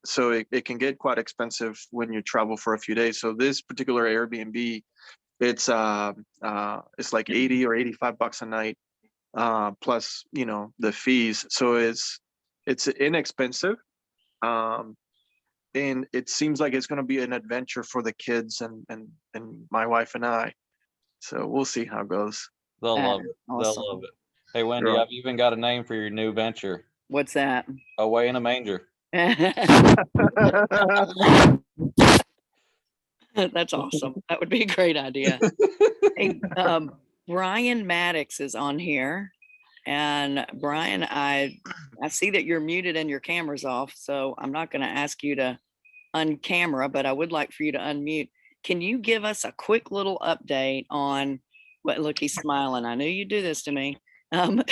so it can get quite expensive when you travel for a few days. So this particular Airbnb, it's like 80 or 85 bucks a night, plus the fees. So it's inexpensive, and it seems like it's going to be an adventure for the kids and my wife and I. So we'll see how it goes. They'll love it. Awesome. They'll love it. Hey, Wendy, I've even got a name for your new venture. What's that? Away in a Manger. That's awesome. That would be a great idea. Hey, Brian Maddox is on here. And Brian, I see that you're muted and your camera's off, so I'm not going to ask you to uncamera, but I would like for you to unmute. Can you give us a quick little update on what? Look, he's smiling. I knew you'd do this to me. Can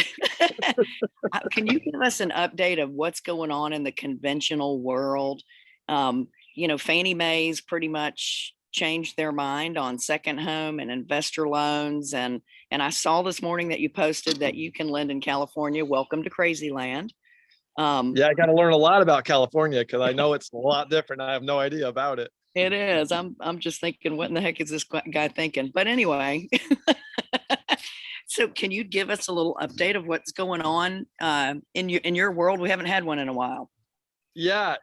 you give us an update of what's going on in the conventional world? Fannie Mae's pretty much changed their mind on second home and investor loans. And I saw this morning that you posted that you can lend in California. Welcome to Crazy Land. Yeah, I got to learn a lot about California because I know it's a lot different. I have no idea about it. It is. I'm just thinking, what in the heck is this guy thinking? But anyway, so can you give us a little update of what's going on in your world? We haven't had one in a while. Yeah,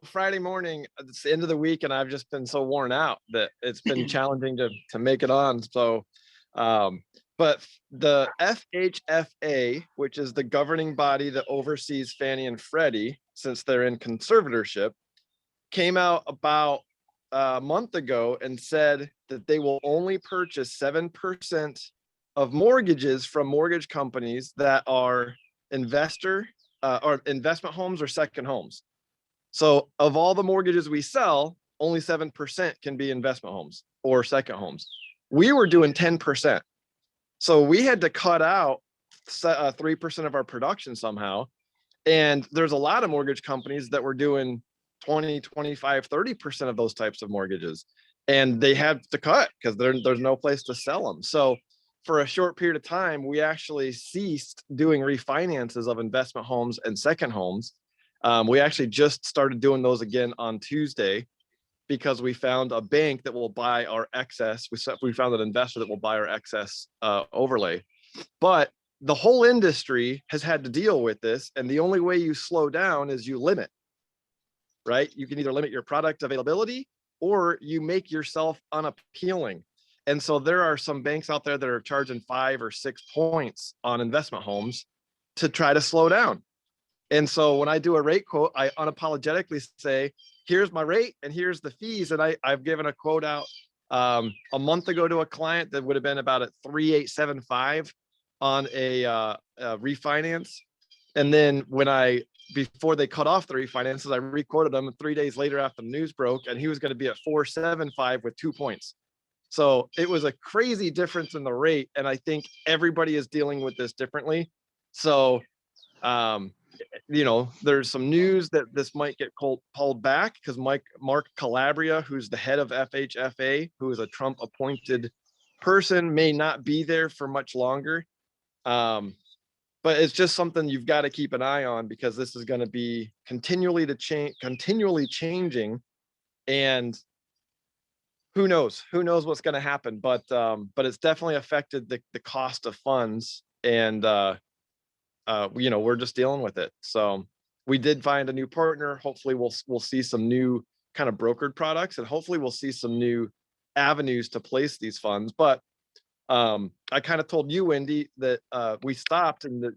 Friday morning, it's the end of the week, and I've just been so worn out that it's been challenging to make it on. So, but the FHFA, which is the governing body that oversees Fannie and Freddie, since they're in conservatorship, came out about a month ago and said that they will only purchase 7% of mortgages from mortgage companies that are investor or investment homes or second homes. So of all the mortgages we sell, only 7% can be investment homes or second homes. We were doing 10%. So we had to cut out 3% of our production somehow. And there's a lot of mortgage companies that were doing 20, 25, 30% of those types of mortgages. And they had to cut because there's no place to sell them. So for a short period of time, we actually ceased doing refinances of investment homes and second homes. We actually just started doing those again on Tuesday because we found a bank that will buy our excess. We found an investor that will buy our excess overlay. But the whole industry has had to deal with this. And the only way you slow down is you limit, right? You can either limit your product availability or you make yourself unappealing. And so there are some banks out there that are charging 5 or 6 points on investment homes to try to slow down. And so when I do a rate quote, I unapologetically say, here's my rate and here's the fees. And I've given a quote out a month ago to a client that would have been about at 3,875 on a refinance. And then before they cut off the refinances, I requoted them 3 days later after the news broke, and he was going to be at 475 with 2 points. So it was a crazy difference in the rate. And I think everybody is dealing with this differently. So, there's some news that this might get pulled back because Mark Calabria, who's the head of FHFA, who is a Trump appointed person, may not be there for much longer. But it's just something you've got to keep an eye on because this is going to be continually changing, and who knows what's going to happen. But it's definitely affected the cost of funds, and we're just dealing with it. So we did find a new partner. Hopefully we'll see some new kind of brokered products, and hopefully we'll see some new avenues to place these funds. But I kind of told you, Wendy, that we stopped and that,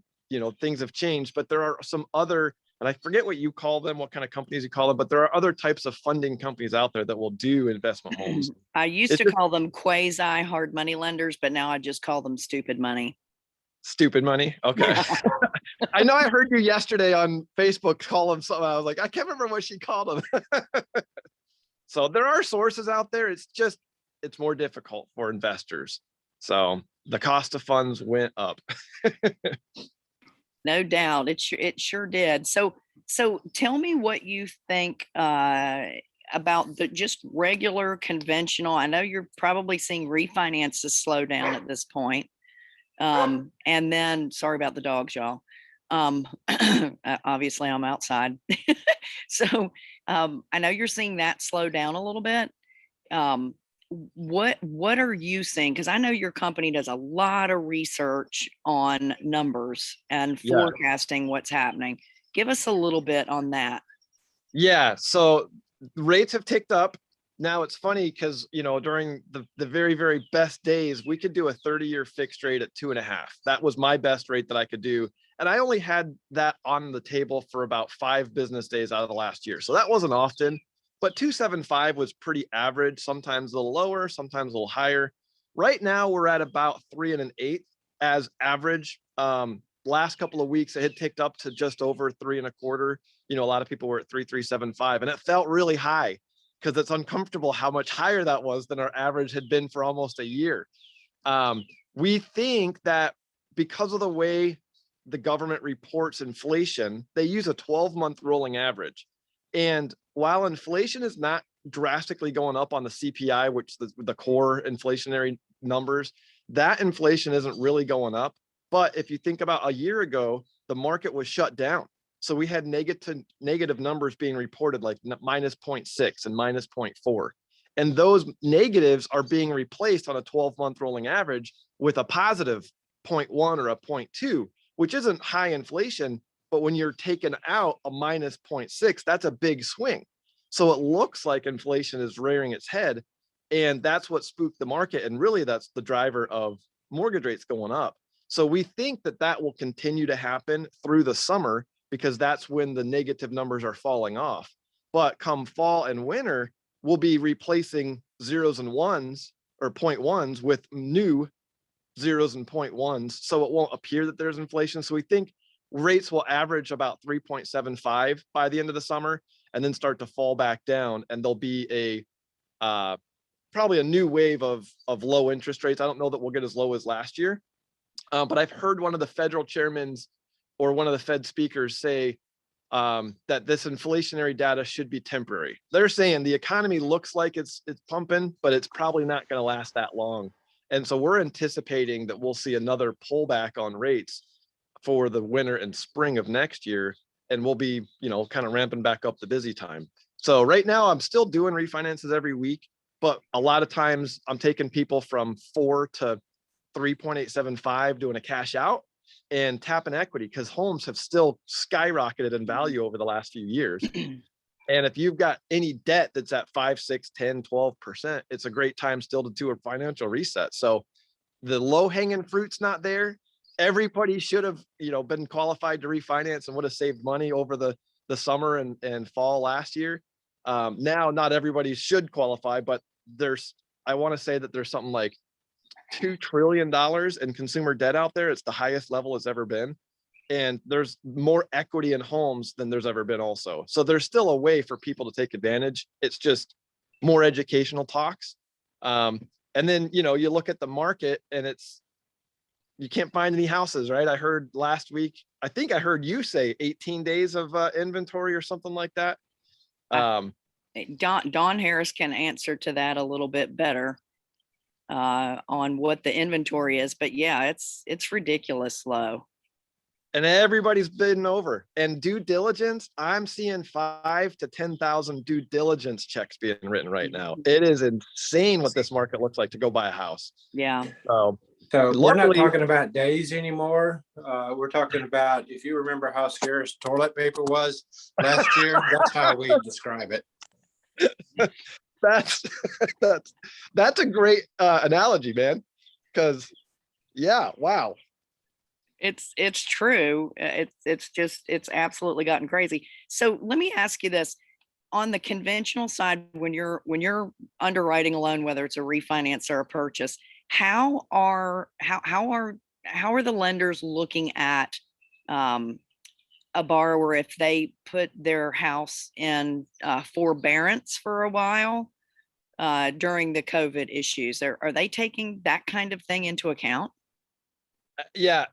things have changed, but there are some other, and I forget what you call them, what kind of companies you call them, but there are other types of funding companies out there that will do investment homes. I used to call them quasi hard money lenders, but now I just call them stupid money. Stupid money. Okay. I know I heard you yesterday on Facebook call them something. I was like, I can't remember what she called them. So there are sources out there. It's more difficult for investors. So the cost of funds went up. No doubt. It sure did. So tell me what you think about the just regular conventional. I know you're probably seeing refinances slow down at this point. And then, sorry about the dogs, y'all. Obviously I'm outside. So I know you're seeing that slow down a little bit. What are you seeing? Because I know your company does a lot of research on numbers and Yeah. forecasting what's happening. Give us a little bit on that. Yeah, so rates have ticked up. Now it's funny because, you know, during the very, very best days, we could do a 30-year fixed rate at 2.5. That was my best rate that I could do. And I only had that on the table for about 5 business days out of the last year. So that wasn't often, but 2.75 was pretty average, sometimes a little lower, sometimes a little higher. Right now we're at about 3 1/8 as average. Last couple of weeks it had ticked up to just over 3 1/4. You know, a lot of people were at 3.375, and it felt really high because it's uncomfortable how much higher that was than our average had been for almost a year. We think that because of the way the government reports inflation, they use a 12-month rolling average. And while inflation is not drastically going up on the CPI, which the core inflationary numbers, that inflation isn't really going up. But if you think about a year ago, the market was shut down. So we had negative numbers being reported like minus 0.6 and minus 0.4. And those negatives are being replaced on a 12-month rolling average with a positive 0.1 or a 0.2, which isn't high inflation. But when you're taking out a minus 0.6, that's a big swing. So it looks like inflation is rearing its head. And that's what spooked the market. And really, that's the driver of mortgage rates going up. So we think that that will continue to happen through the summer because that's when the negative numbers are falling off. But come fall and winter, we'll be replacing zeros and ones or 0.1s with new zeros and 0.1s. So it won't appear that there's inflation. So we think rates will average about 3.75 by the end of the summer and then start to fall back down. And there'll be a probably a new wave of low interest rates. I don't know that we'll get as low as last year. But I've heard one of the federal chairmans or one of the Fed speakers say that this inflationary data should be temporary. They're saying the economy looks like it's pumping, but it's probably not going to last that long. And so we're anticipating that we'll see another pullback on rates for the winter and spring of next year. And we'll be, you know, kind of ramping back up the busy time. So right now I'm still doing refinances every week, but a lot of times I'm taking people from 4 to 3.875 doing a cash out and tapping equity because homes have still skyrocketed in value over the last few years. And if you've got any debt that's at 5, 6, 10, 12%, it's a great time still to do a financial reset. So the low hanging fruit's not there. Everybody should have, you know, been qualified to refinance and would have saved money over the summer and fall last year. Now, not everybody should qualify, but I want to say that there's something like $2 trillion in consumer debt out there. It's the highest level it's ever been. And there's more equity in homes than there's ever been also. So there's still a way for people to take advantage. It's just more educational talks. And then, you know, you look at the market and you can't find any houses, right? I heard last week, I think I heard you say 18 days of inventory or something like that. Don Harris can answer to that a little bit better on what the inventory is, but yeah, it's ridiculous low. And everybody's bidding over. And due diligence, I'm seeing 5,000 to 10,000 due diligence checks being written right now. It is insane what this market looks like to go buy a house. Yeah. So we're not talking about days anymore. We're talking about, if you remember how scarce toilet paper was last year, that's how we describe it. That's a great analogy, man. Because yeah, wow. It's true. It's absolutely gotten crazy. So let me ask you this. On the conventional side, when you're underwriting a loan, whether it's a refinance or a purchase, how are the lenders looking at a borrower if they put their house in forbearance for a while during the COVID issues? Are they taking that kind of thing into account? Yeah,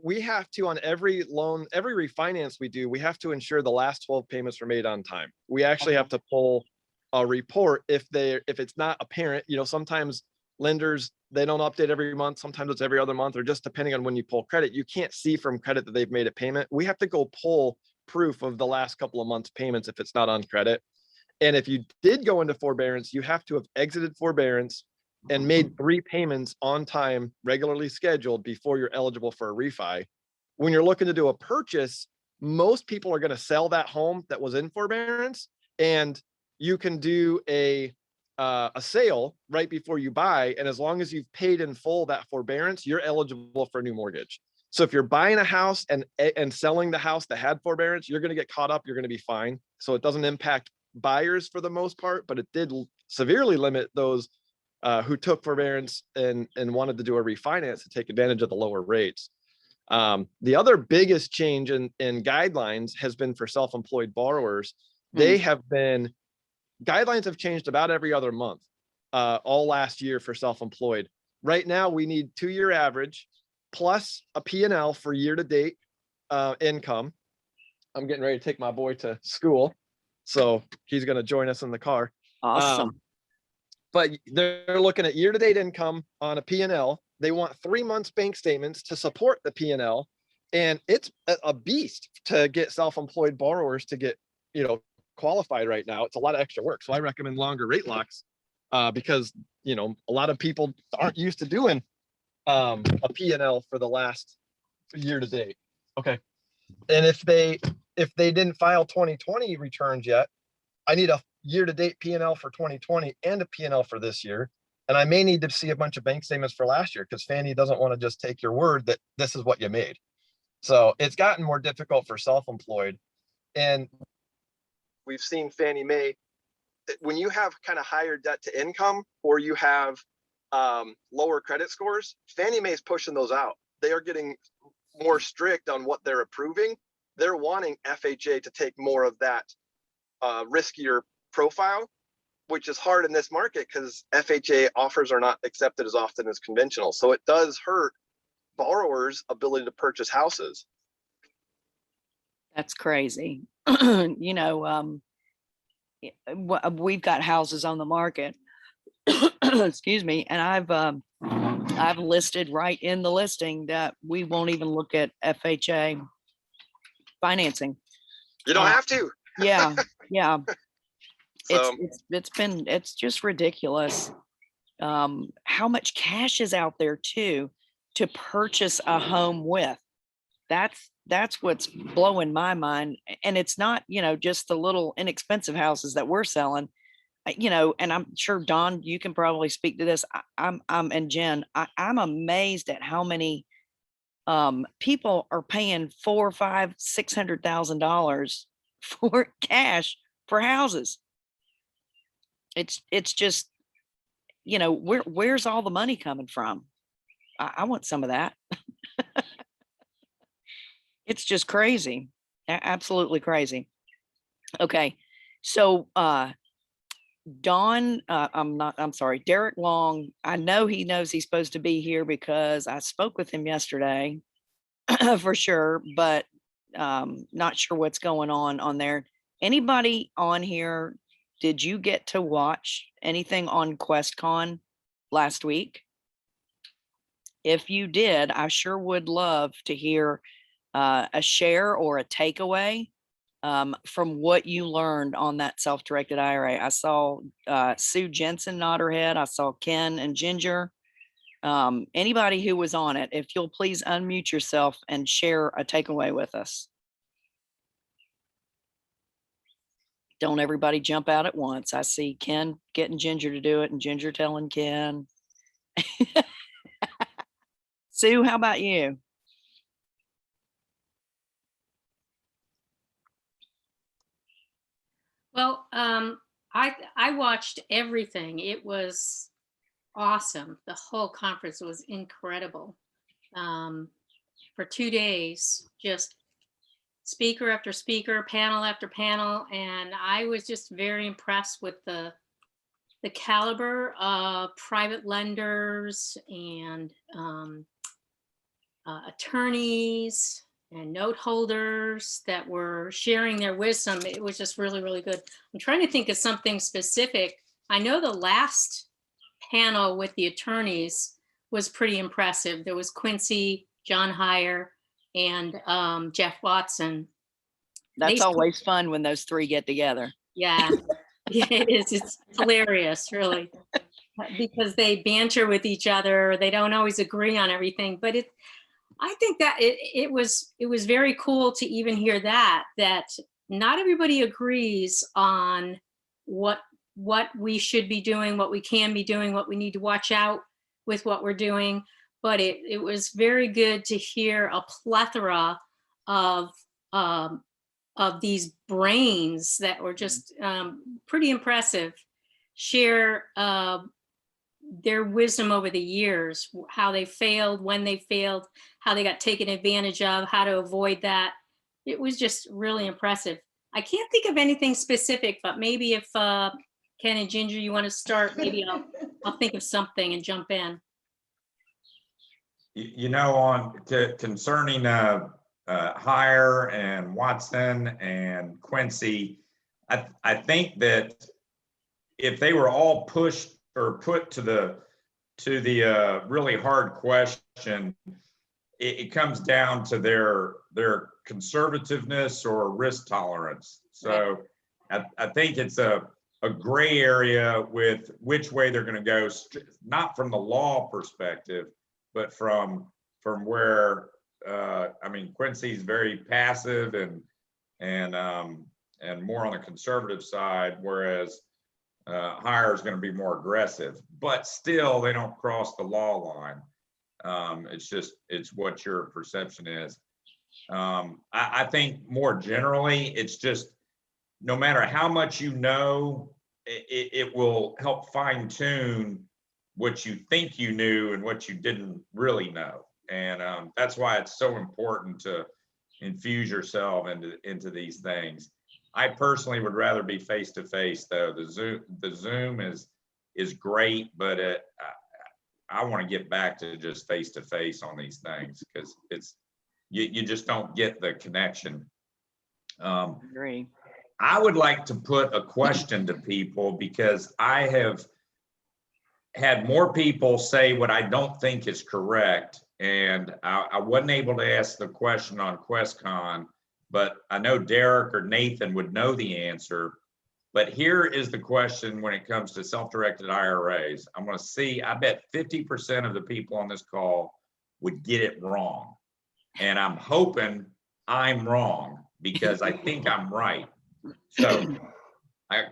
we have to, on every loan, every refinance we do, we have to ensure the last 12 payments are made on time. We actually have to pull a report if it's not apparent. You know, sometimes lenders, they don't update every month. Sometimes it's every other month, or just depending on when you pull credit, you can't see from credit that they've made a payment. We have to go pull proof of the last couple of months payments if it's not on credit. And if you did go into forbearance, you have to have exited forbearance and made 3 payments on time, regularly scheduled, before you're eligible for a refi. When you're looking to do a purchase, most people are going to sell that home that was in forbearance, and you can do a sale right before you buy. And as long as you've paid in full that forbearance, you're eligible for a new mortgage. So if you're buying a house and selling the house that had forbearance, you're going to get caught up. You're going to be fine. So it doesn't impact buyers for the most part, but it did severely limit those who took forbearance and wanted to do a refinance to take advantage of the lower rates. The other biggest change in guidelines has been for self-employed borrowers. Guidelines have changed about every other month, all last year for self-employed. Right now, we need 2-year average plus a P&L for year-to-date income. I'm getting ready to take my boy to school, so he's going to join us in the car. Awesome. But they're looking at year-to-date income on a P&L. They want 3 months bank statements to support the P&L. And it's a beast to get self-employed borrowers to get, qualified right now. It's a lot of extra work. So I recommend longer rate locks because, a lot of people aren't used to doing a P&L for the last year-to-date. Okay. And if they didn't file 2020 returns yet, I need a year-to-date P&L for 2020 and a P&L for this year. And I may need to see a bunch of bank statements for last year because Fannie doesn't want to just take your word that this is what you made. So it's gotten more difficult for self-employed. And we've seen Fannie Mae, when you have kind of higher debt to income or you have lower credit scores, Fannie Mae is pushing those out. They are getting more strict on what they're approving. They're wanting FHA to take more of that riskier profile, which is hard in this market because FHA offers are not accepted as often as conventional. So it does hurt borrowers' ability to purchase houses. That's crazy. We've got houses on the market, excuse me, and I've listed right in the listing that we won't even look at FHA financing. You don't have to. Yeah. So, It's just ridiculous. How much cash is out there too to purchase a home with. That's what's blowing my mind. And it's not, just the little inexpensive houses that we're selling, and I'm sure Don, you can probably speak to this. And Jen, I'm amazed at how many people are paying $400,000, $500,000, $600,000 for cash for houses. It's just, where's all the money coming from? I want some of that. It's just crazy. Absolutely crazy. Okay. So, Derek Long, I know he knows he's supposed to be here because I spoke with him yesterday for sure, but not sure what's going on there. Anybody on here, did you get to watch anything on QuestCon last week? If you did, I sure would love to hear a share or a takeaway from what you learned on that self-directed IRA. I saw Sue Jensen nod her head. I saw Ken and Ginger. Anybody who was on it, if you'll please unmute yourself and share a takeaway with us. Don't everybody jump out at once. I see Ken getting Ginger to do it and Ginger telling Ken. Sue, how about you? Well, I watched everything. It was awesome. The whole conference was incredible. For 2 days, just speaker after speaker, panel after panel, and I was just very impressed with the caliber of private lenders and attorneys and note holders that were sharing their wisdom. It was just really, really good. I'm trying to think of something specific. I know the last panel with the attorneys was pretty impressive. There was Quincy, John Heyer, and Jeff Watson. That's They- always fun when those three get together. Yeah, it is. It's hilarious, really, because they banter with each other. They don't always agree on everything, but I think that it was very cool to even hear that not everybody agrees on what we should be doing, what we can be doing, what we need to watch out with what we're doing. But it was very good to hear a plethora of these brains that were just pretty impressive share their wisdom over the years, how they failed, when they failed, how they got taken advantage of, how to avoid that. It was just really impressive. I can't think of anything specific, but maybe if Ken and Ginger, you want to start, maybe I'll think of something and jump in. You know, concerning Heyer and Watson and Quincy, I think that if they were all pushed or put to the really hard question, it comes down to their conservativeness or risk tolerance. So I think it's a gray area with which way they're going to go, not from the law perspective, but from where I mean, Quincy's very passive and more on the conservative side, whereas Heyer is going to be more aggressive. But still, they don't cross the law line. It's what your perception is. I think more generally, it's just no matter how much you know, it will help fine tune what you think you knew and what you didn't really know. And that's why it's so important to infuse yourself into these things. I personally would rather be face-to-face though. The Zoom is great, but I want to get back to just face-to-face on these things because you just don't get the connection. Agree. I would like to put a question to people because I have had more people say what I don't think is correct. And I wasn't able to ask the question on QuestCon, but I know Derek or Nathan would know the answer. But here is the question when it comes to self-directed IRAs. I'm going to see, I bet 50% of the people on this call would get it wrong. And I'm hoping I'm wrong because I think I'm right. So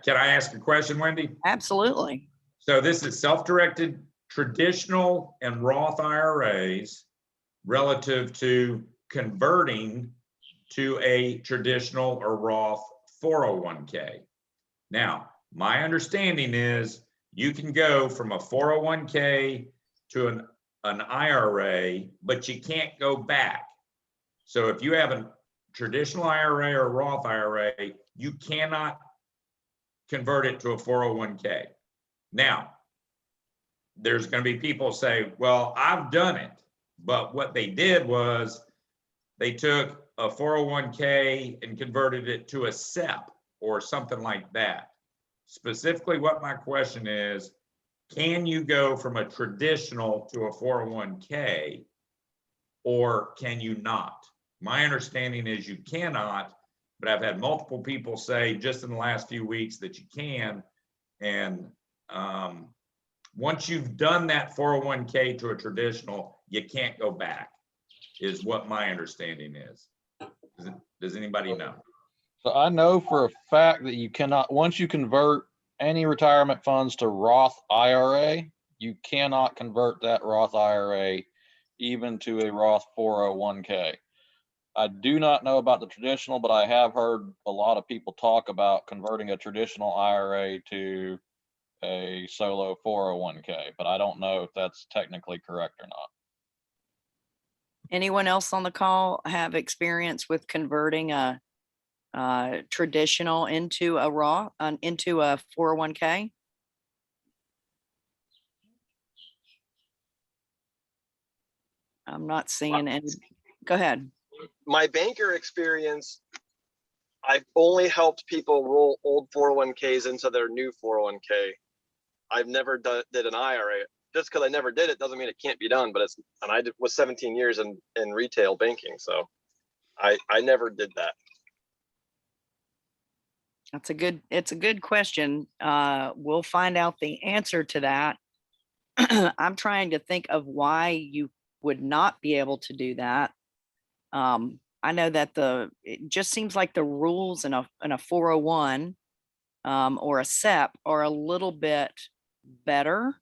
can I ask a question, Wendy? Absolutely. So this is self-directed traditional and Roth IRAs relative to converting to a traditional or Roth 401k. Now, my understanding is you can go from a 401k to an IRA, but you can't go back. So if you have a traditional IRA or Roth IRA, you cannot convert it to a 401k. Now, there's going to be people say, well, I've done it. But what they did was they took a 401k and converted it to a SEP or something like that. Specifically, what my question is, can you go from a traditional to a 401k or can you not? My understanding is you cannot, but I've had multiple people say just in the last few weeks that you can. And once you've done that 401k to a traditional, you can't go back, is what my understanding is. Does anybody know? So I know for a fact that you cannot, once you convert any retirement funds to Roth IRA, you cannot convert that Roth IRA even to a Roth 401k. I do not know about the traditional, but I have heard a lot of people talk about converting a traditional IRA to a solo 401k, but I don't know if that's technically correct or not. Anyone else on the call have experience with converting a traditional into a Roth, into a 401k? I'm not seeing any. Go ahead. My banker experience, I've only helped people roll old 401ks into their new 401k. I've never did an IRA. Just because I never did it doesn't mean it can't be done. But was 17 years in retail banking, so I never did that. It's a good question. We'll find out the answer to that. I'm trying to think of why you would not be able to do that. I know that it just seems like the rules in a 401 or a SEP are a little bit better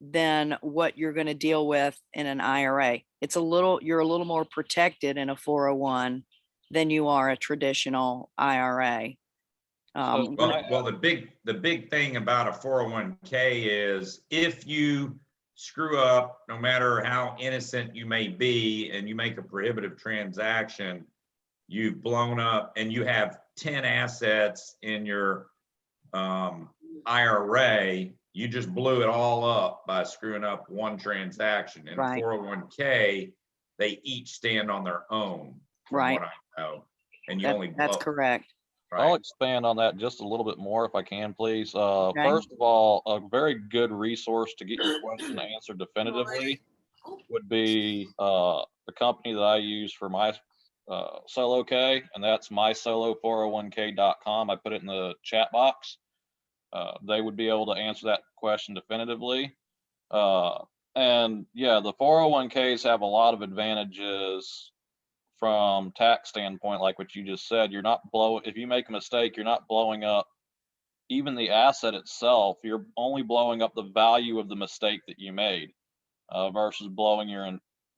than what you're going to deal with in an IRA. You're a little more protected in a 401 than you are a traditional IRA. Well, the big thing about a 401k is if you screw up, no matter how innocent you may be, and you make a prohibitive transaction, you've blown up and you have 10 assets in your IRA, you just blew it all up by screwing up one transaction. In Right. a 401k, they each stand on their own, from Right. what I know. And you That's correct. I'll right? expand on that just a little bit more if I can, please. Okay. First of all, a very good resource to get your question answered definitively would be the company that I use for my solo K, and that's mysolo401k.com. I put it in the chat box. They would be able to answer that question definitively. And yeah, the 401ks have a lot of advantages from tax standpoint, like what you just said. If you make a mistake, you're not blowing up even the asset itself. You're only blowing up the value of the mistake that you made, versus blowing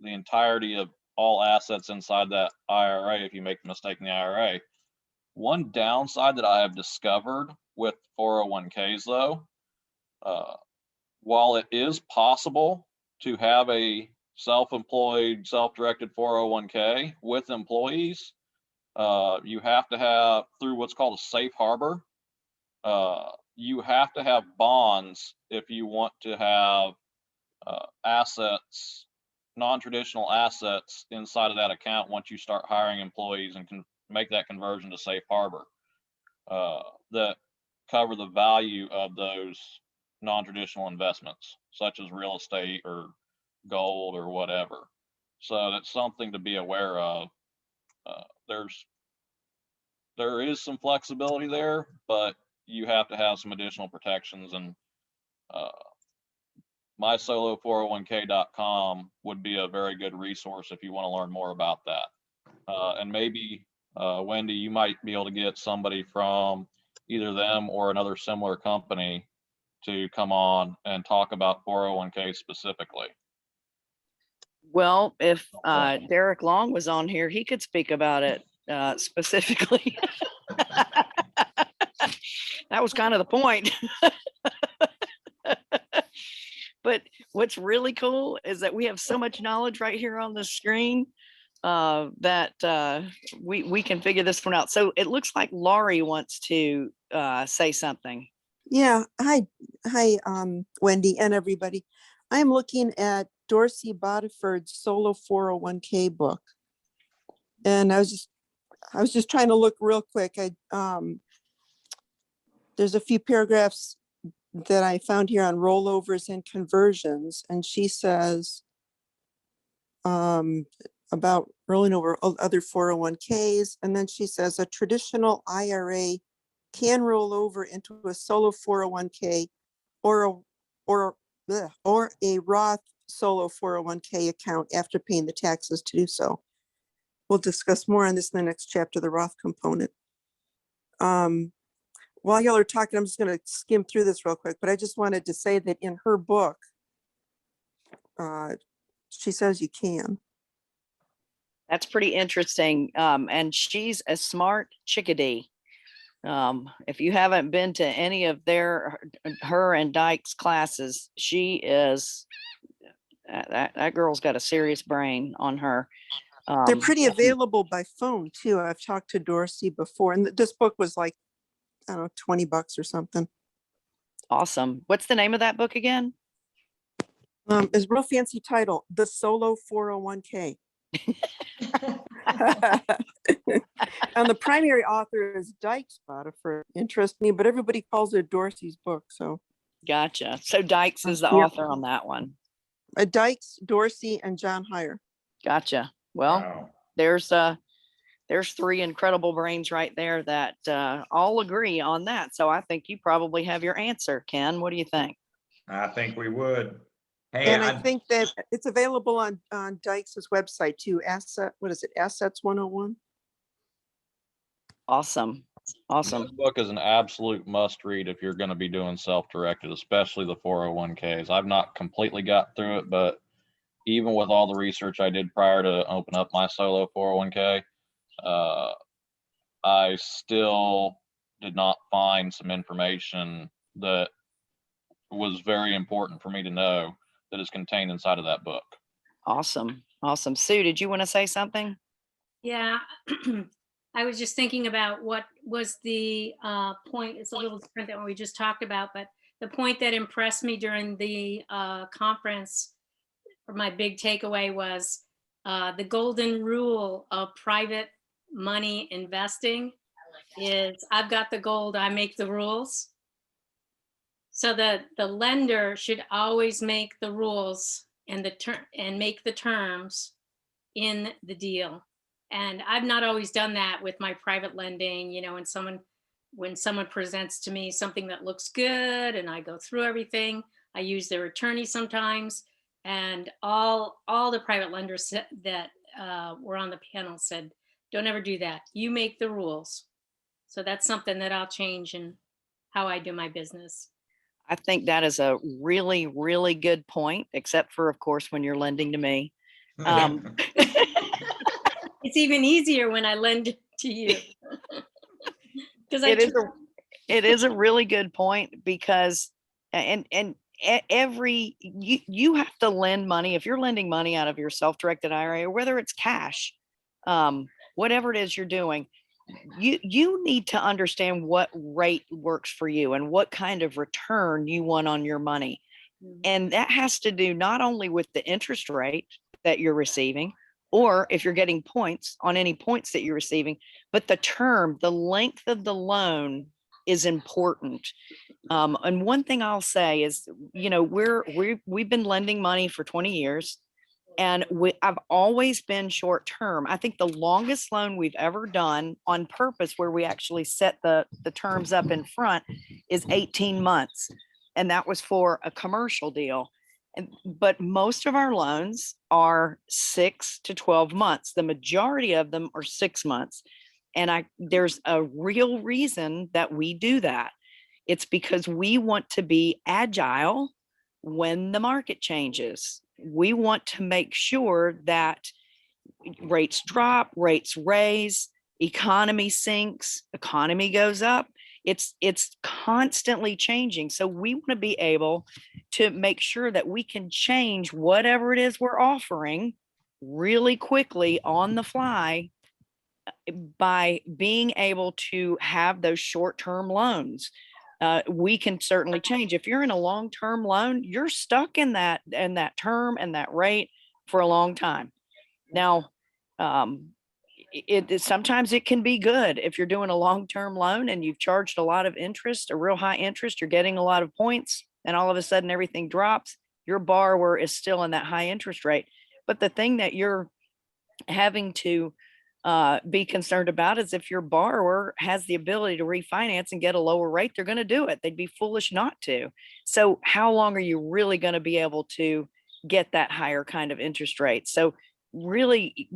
the entirety of all assets inside that IRA if you make the mistake in the IRA. One downside that I have discovered with 401ks though, while it is possible to have a self-employed, self-directed 401k with employees, you have to have, through what's called a safe harbor, you have to have bonds if you want to have assets, non-traditional assets inside of that account once you start hiring employees and can make that conversion to safe harbor, that cover the value of those non-traditional investments, such as real estate or gold or whatever. So that's something to be aware of. There is some flexibility there, but you have to have some additional protections, and mysolo401k.com would be a very good resource if you want to learn more about that. And maybe Wendy, you might be able to get somebody from either them or another similar company to come on and talk about 401k specifically. Well, if Derek Long was on here, he could speak about it specifically. That was kind of the point. But what's really cool is that we have so much knowledge right here on the screen that we can figure this one out. So it looks like Laurie wants to say something. Yeah. Hi, Wendy and everybody. I'm looking at Dorsey Bodiford's solo 401k book. And I was just trying to look real quick. There's a few paragraphs that I found here on rollovers and conversions. And she says about rolling over other 401ks. And then she says a traditional IRA can roll over into a solo 401k or a Roth solo 401k account after paying the taxes to do so. We'll discuss more on this in the next chapter, the Roth component. While y'all are talking, I'm just going to skim through this real quick, but I just wanted to say that in her book, she says you can. That's pretty interesting. And she's a smart chickadee. If you haven't been to any of her and Dyke's classes, she is, that girl's got a serious brain on her. They're pretty available by phone too. I've talked to Dorsey before, and this book was like, I don't know, $20 or something. Awesome. What's the name of that book again? It's a real fancy title, The Solo 401k. And the primary author is Dyke Bodiford. Interesting, but everybody calls it Dorsey's book. So Gotcha. So Dykes is the Yep. author on that one. Dykes, Dorsey, and John Heyer. Gotcha. Well, Wow. there's three incredible brains right there that all agree on that. So I think you probably have your answer, Ken. What do you think? I think we would. Hey, And I think that it's available on Dykes's website too. What is it? Assets 101. Awesome. Awesome. This book is an absolute must read if you're going to be doing self-directed, especially the 401ks. I've not completely got through it, but even with all the research I did prior to open up my solo 401k, I still did not find some information that was very important for me to know that is contained inside of that book. Awesome. Awesome. Sue, did you want to say something? Yeah, I was just thinking about what was the point. It's a little different than what we just talked about, but the point that impressed me during the conference, or my big takeaway, was the golden rule of private money investing is I've got the gold, I make the rules. So the lender should always make the rules and make the terms in the deal. And I've not always done that with my private lending. You know, when someone presents to me something that looks good and I go through everything, I use their attorney sometimes. And all the private lenders that were on the panel said, don't ever do that. You make the rules. So that's something that I'll change in how I do my business. I think that is a really, really good point, except for, of course, when you're lending to me. It's even easier when I lend to you. Because it is a really good point, because you have to lend money. If you're lending money out of your self-directed IRA, or whether it's cash, whatever it is you're doing, you need to understand what rate works for you and what kind of return you want on your money. And that has to do not only with the interest rate that you're receiving, or if you're getting points on any points that you're receiving, but the term, the length of the loan is important. And one thing I'll say is, you know, we've been lending money for 20 years, and I've always been short term. I think the longest loan we've ever done on purpose, where we actually set the terms up in front, is 18 months. And that was for a commercial deal. But most of our loans are 6 to 12 months. The majority of them are 6 months. And there's a real reason that we do that. It's because we want to be agile when the market changes. We want to make sure that rates drop, rates raise, economy sinks, economy goes up. It's constantly changing. So we want to be able to make sure that we can change whatever it is we're offering really quickly on the fly, by being able to have those short-term loans. We can certainly change. If you're in a long-term loan, you're stuck in that term and that rate for a long time. Now, sometimes it can be good if you're doing a long-term loan and you've charged a lot of interest, a real high interest, you're getting a lot of points, and all of a sudden everything drops. Your borrower is still in that high interest rate. But the thing that you're having to be concerned about is if your borrower has the ability to refinance and get a lower rate, they're going to do it. They'd be foolish not to. So how long are you really going to be able to get that higher kind of interest rate? So really,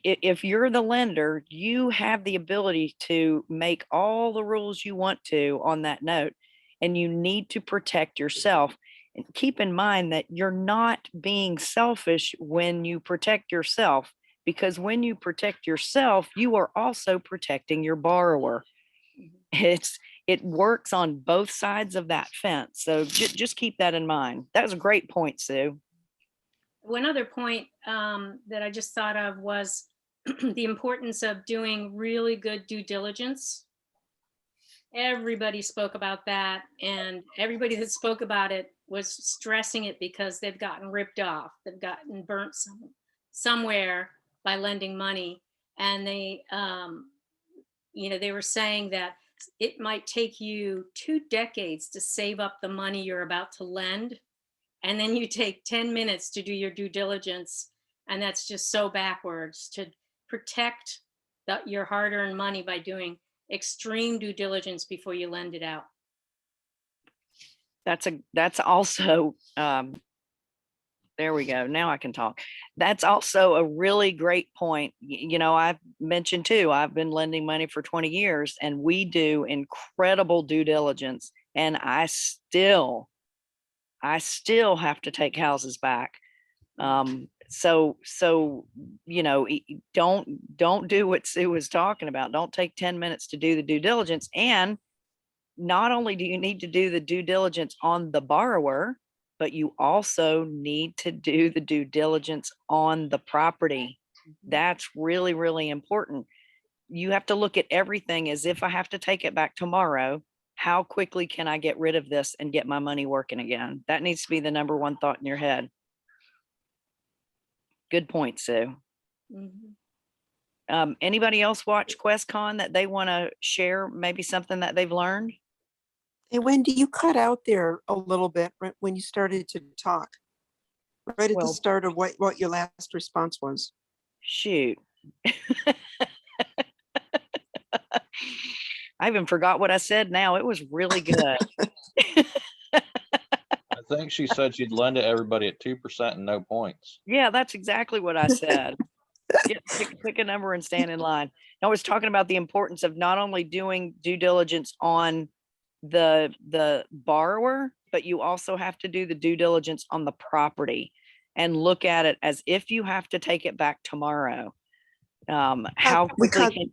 if you're the lender, you have the ability to make all the rules you want to on that note, and you need to protect yourself. And keep in mind that you're not being selfish when you protect yourself, because when you protect yourself, you are also protecting your borrower. It works on both sides of that fence. So just keep that in mind. That was a great point, Sue. One other point that I just thought of was the importance of doing really good due diligence. Everybody spoke about that, and everybody that spoke about it was stressing it because they've gotten ripped off. They've gotten burnt somewhere by lending money. And they, they were saying that it might take you 2 decades to save up the money you're about to lend. And then you take 10 minutes to do your due diligence. And that's just so backwards to protect your hard-earned money by doing extreme due diligence before you lend it out. That's also, there we go. Now I can talk. That's also a really great point. You know, I've mentioned too, I've been lending money for 20 years and we do incredible due diligence, and I still have to take houses back. So, you know, don't do what Sue was talking about. Don't take 10 minutes to do the due diligence. And not only do you need to do the due diligence on the borrower, but you also need to do the due diligence on the property. That's really, really important. You have to look at everything as if I have to take it back tomorrow. How quickly can I get rid of this and get my money working again? That needs to be the number one thought in your head. Good point, Sue. Mm-hmm. Anybody else watch QuestCon that they want to share maybe something that they've learned? Hey, Wendy, you cut out there a little bit when you started to talk, right at the Well, start of what your last response was. shoot. I even forgot what I said now. It was really good. I think she said she'd lend to everybody at 2% and no points. Yeah, that's exactly what I said. Pick a number and stand in line. I was talking about the importance of not only doing due diligence on the borrower, but you also have to do the due diligence on the property and look at it as if you have to take it back tomorrow. How quickly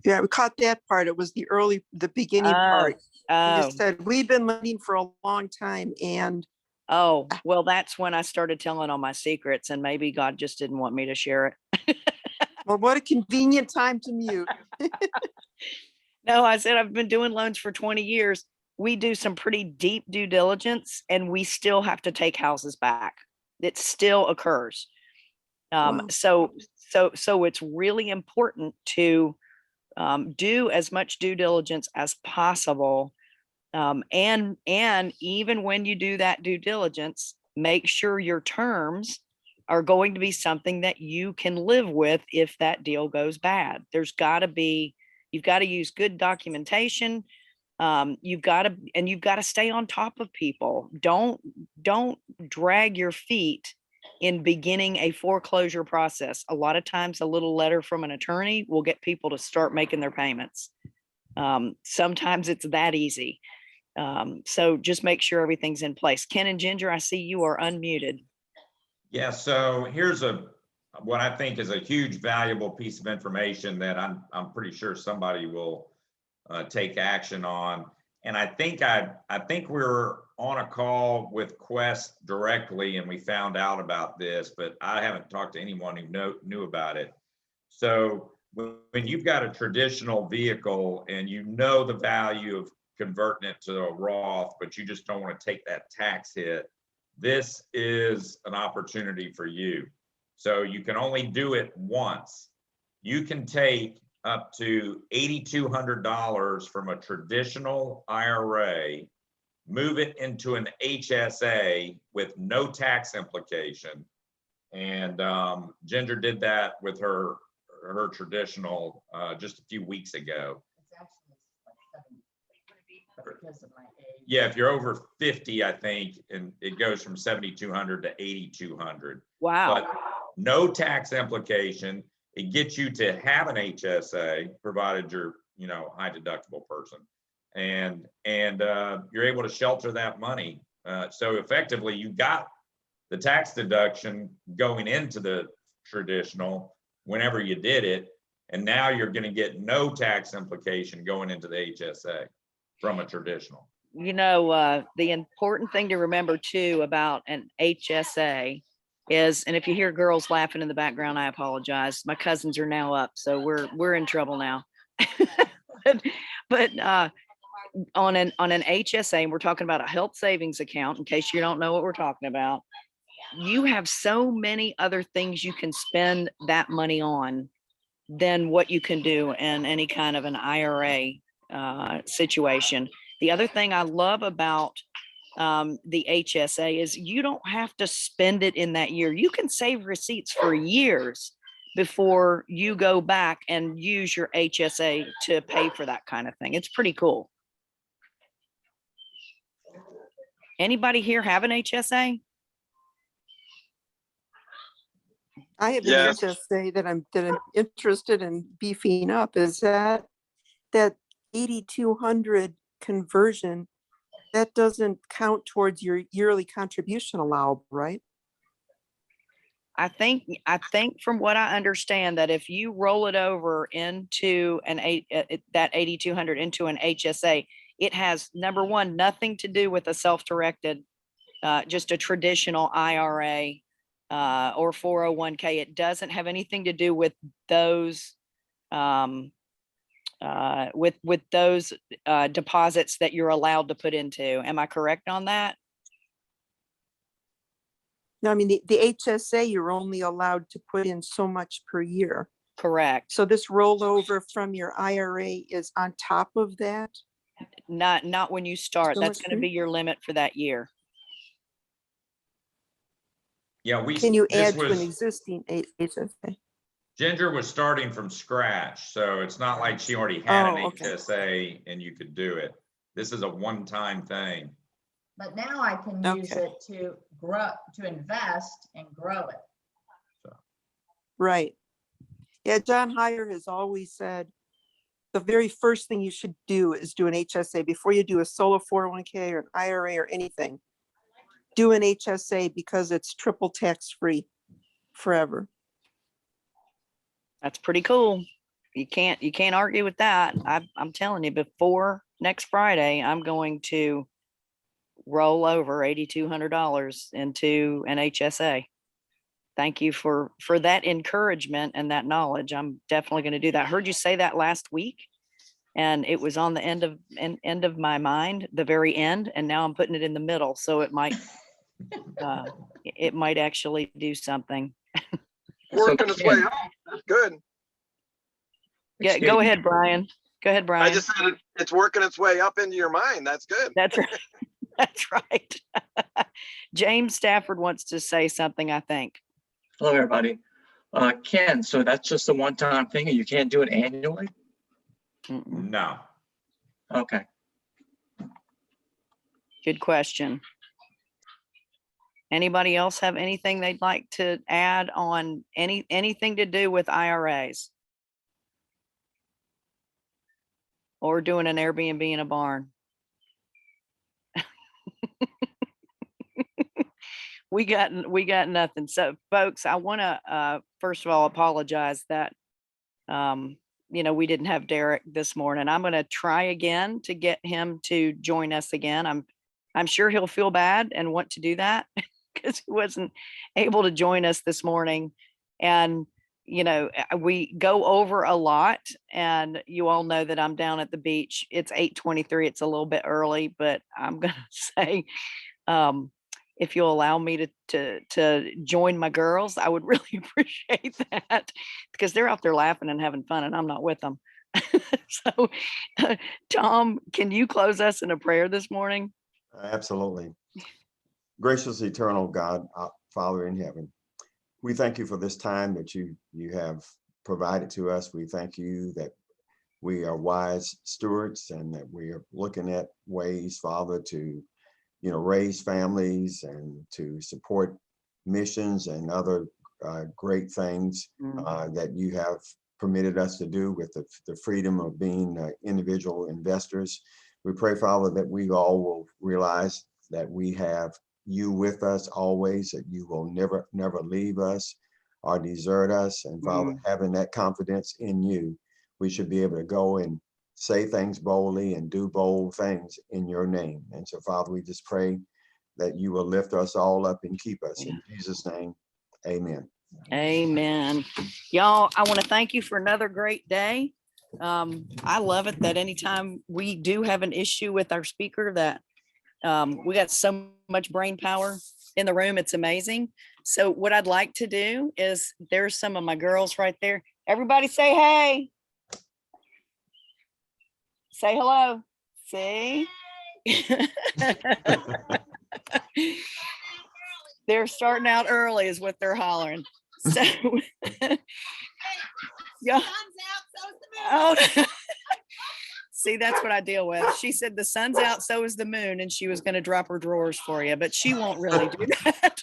Yeah, we caught that part. It was the beginning part. You Oh, said, we've been lending for a long time, and oh, well, that's when I started telling all my secrets, and maybe God just didn't want me to share it. well, what a convenient time to mute. No, I said I've been doing loans for 20 years. We do some pretty deep due diligence and we still have to take houses back. It still occurs. Wow. So it's really important to do as much due diligence as possible. And even when you do that due diligence, make sure your terms are going to be something that you can live with if that deal goes bad. You've got to use good documentation. You've got to stay on top of people. Don't drag your feet in beginning a foreclosure process. A lot of times a little letter from an attorney will get people to start making their payments. Sometimes it's that easy. So just make sure everything's in place. Ken and Ginger, I see you are unmuted. Yeah, so here's what I think is a huge valuable piece of information that I'm pretty sure somebody will take action on. And I think we were on a call with Quest directly and we found out about this, but I haven't talked to anyone who knew about it. So when you've got a traditional vehicle and you know the value of converting it to a Roth, but you just don't want to take that tax hit, this is an opportunity for you. So you can only do it once. You can take up to $8,200 from a traditional IRA, move it into an HSA with no tax implication. And Ginger did that with her traditional just a few weeks ago. Yeah, if you're over 50, I think, and it goes from 7,200 to 8,200. Wow. But no tax implication. It gets you to have an HSA, provided you're, high deductible person, and you're able to shelter that money. So effectively, you got the tax deduction going into the traditional whenever you did it, and now you're going to get no tax implication going into the HSA from a traditional. The important thing to remember too about an HSA is, and if you hear girls laughing in the background, I apologize. My cousins are now up, so we're in trouble now. but on an HSA, and we're talking about a health savings account, in case you don't know what we're talking about, you have so many other things you can spend that money on than what you can do in any kind of an IRA. situation. The other thing I love about the HSA is you don't have to spend it in that year. You can save receipts for years before you go back and use your HSA to pay for that kind of thing. It's pretty cool. Anybody here have an HSA? I have an Yes. HSA that I'm interested in beefing up. Is that 8,200 conversion? That doesn't count towards your yearly contribution allowable, right? I think from what I understand that if you roll it over into that 8,200 into an HSA, it has, number one, nothing to do with a self-directed, just a traditional IRA or 401k. It doesn't have anything to do with those with those deposits that you're allowed to put into. Am I correct on that? No, I mean, the HSA, you're only allowed to put in so much per year. Correct. So this rollover from your IRA is on top of that? Not when you start. So That's much going to per- be your limit for that year. Yeah, Can you this add to an was, existing HSA? Ginger was starting from scratch, so it's not like she already had an Oh, okay. HSA and you could do it. This is a one-time thing. But now I can use Okay. it to grow, to invest and grow it. Right. Yeah, John Heyer has always said the very first thing you should do is do an HSA before you do a solo 401k or an IRA or anything. Do an HSA because it's triple tax free forever. That's pretty cool. You can't argue with that. I'm telling you, before next Friday, I'm going to roll over $8,200 into an HSA. Thank you for that encouragement and that knowledge. I'm definitely going to do that. I heard you say that last week, and it was on the end of my mind, the very end, and now I'm putting it in the middle, so it might actually do something. Working its way up. That's good. Yeah, go ahead, Brian. Go ahead, Brian. I just said it's working its way up into your mind. That's good. That's right. That's right. James Stafford wants to say something, I think. Hello, everybody. Ken, so that's just a one-time thing and you can't do it annually? No. Okay. Good question. Anybody else have anything they'd like to add on anything to do with IRAs? Or doing an Airbnb in a barn? We got nothing. So folks, I want to first of all apologize that we didn't have Derek this morning. I'm going to try again to get him to join us again. I'm sure he'll feel bad and want to do that because he wasn't able to join us this morning. And we go over a lot, and you all know that I'm down at the beach. It's 8:23. It's a little bit early, but I'm going to say, if you'll allow me to join my girls, I would really appreciate that, because they're out there laughing and having fun and I'm not with them. So, Tom, can you close us in a prayer this morning? Absolutely. Gracious, eternal God, our Father in heaven, we thank you for this time that you have provided to us. We thank you that we are wise stewards and that we are looking at ways, Father, to raise families and to support missions and other great things that you have permitted us to do with the freedom of being individual investors. We pray, Father, that we all will realize that we have you with us always, that you will never leave us or desert us. And Father, having that confidence in you, we should be able to go and say things boldly and do bold things in your name. And so, Father, we just pray that you will lift us all up and keep us. In Jesus' name, amen. Amen. Y'all, I want to thank you for another great day. I love it that anytime we do have an issue with our speaker, that we got so much brain power in the room. It's amazing. So what I'd like to do is, there's some of my girls right there. Everybody say hey. Say hello. See? They're starting out early is what they're hollering. So yeah. Oh, see, that's what I deal with. She said the sun's out, so is the moon, and she was going to drop her drawers for you, but she won't really do that.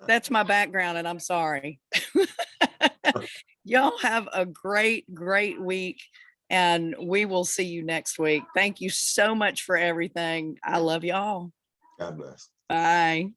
That's my background, and I'm sorry. Y'all have a great, great week, and we will see you next week. Thank you so much for everything. I love y'all. God bless. Bye.